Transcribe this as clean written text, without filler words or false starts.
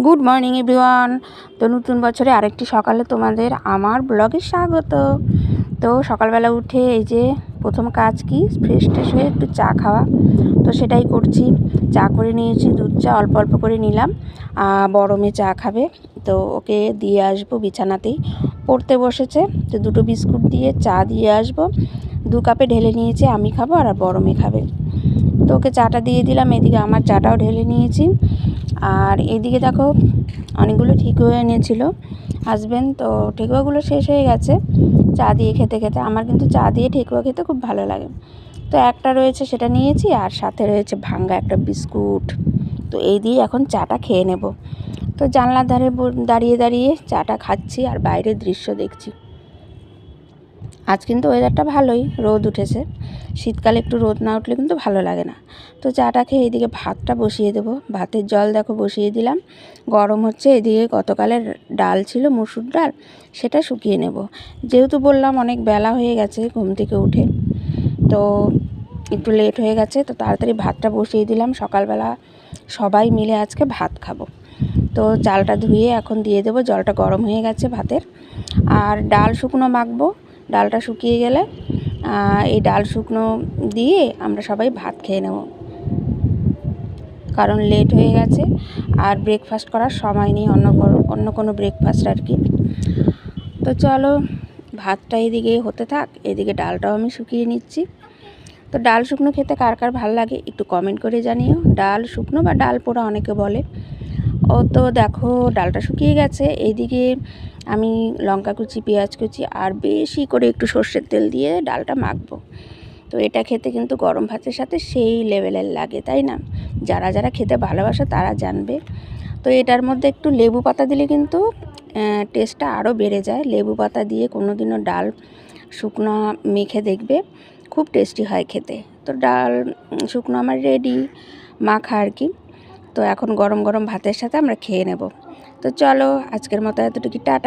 Good morning everyone. তো নতুন বছরে আরেকটি সকালে তোমাদের আমার ব্লগে স্বাগত। তো সকালবেলা উঠে এই যে প্রথম কাজ কি, ফ্রেশ ট্রেশ হয়ে একটু চা খাওয়া। তো সেটাই করছি। চা করে নিয়েছি, দুধ চা অল্প অল্প করে নিলাম। বড় মেয়ে চা খাবে, তো ওকে দিয়ে আসবো বিছানাতেই, পড়তে বসেছে। তো দুটো বিস্কুট দিয়ে চা দিয়ে আসবো। 2 কাপে ঢেলে নিয়েছি, আমি খাবো আর বড় মেয়ে খাবে। তো ওকে চাটা দিয়ে দিলাম, এদিকে আমার চাটাও ঢেলে নিয়েছি। আর এদিকে দেখো অনেকগুলো ঠেকুয়া এনেছিল হাজব্যান্ড, তো ঠেকুয়াগুলো শেষ হয়ে গেছে চা দিয়ে খেতে খেতে। আমার কিন্তু চা দিয়ে ঠেকুয়া খেতে খুব ভালো লাগে। তো একটা রয়েছে সেটা নিয়েছি, আর সাথে রয়েছে ভাঙ্গা একটা বিস্কুট। তো এই দিয়ে এখন চাটা খেয়ে নেব। তো জানলার ধারে দাঁড়িয়ে দাঁড়িয়ে চাটা খাচ্ছি আর বাইরের দৃশ্য দেখছি। আজ কিন্তু ওয়েদারটা ভালোই, রোদ উঠেছে। শীতকালে একটু রোদ না উঠলে কিন্তু ভালো লাগে না। তো চাটা খেয়ে এদিকে ভাতটা বসিয়ে দেবো। ভাতের জল দেখো বসিয়ে দিলাম, গরম হচ্ছে। এদিকে গতকালের ডাল ছিল, মুসুর ডাল, সেটা শুকিয়ে নেব। যেহেতু বললাম অনেক বেলা হয়ে গেছে ঘুম থেকে উঠে, তো একটু লেট হয়ে গেছে, তো তাড়াতাড়ি ভাতটা বসিয়ে দিলাম। সকালবেলা সবাই মিলে আজকে ভাত খাবো। তো চালটা ধুয়ে এখন দিয়ে দেবো, জলটা গরম হয়ে গেছে ভাতের। আর ডাল শুকনো মাখবো। ডালটা শুকিয়ে গেলে এই ডাল শুকনো দিয়ে আমরা সবাই ভাত খেয়ে নেব, কারণ লেট হয়ে গেছে আর ব্রেকফাস্ট করার সময় নেই, অন্য কোনো ব্রেকফাস্ট আর কি। তো চলো ভাতটা এদিকে হতে থাক, এদিকে ডালটাও আমি শুকিয়ে নিচ্ছি। তো ডাল শুকনো খেতে কার কার ভালো লাগে একটু কমেন্ট করে জানিও। ডাল শুকনো বা ডাল পোড়া অনেকে বলে। তো দেখো ডালটা শুকিয়ে গেছে। এইদিকে আমি লঙ্কা কুচি, পেঁয়াজ কুচি আর বেশি করে একটু সর্ষের তেল দিয়ে ডালটা মাখবো। তো এটা খেতে কিন্তু গরম ভাতের সাথে সেই লেভেলের লাগে, তাই না? যারা যারা খেতে ভালোবাসে তারা জানবে। তো এটার মধ্যে একটু লেবু পাতা দিলে কিন্তু টেস্টটা আরও বেড়ে যায়। লেবু পাতা দিয়ে কোনো দিনও ডাল শুকনো মেখে দেখবে, খুব টেস্টি হয় খেতে। তো ডাল শুকনো আমার রেডি মাখা আর কি। তো এখন গরম গরম ভাতের সাথে আমরা খেয়ে নেব। তো চলো আজকের মতো এতটুকু, টাটা।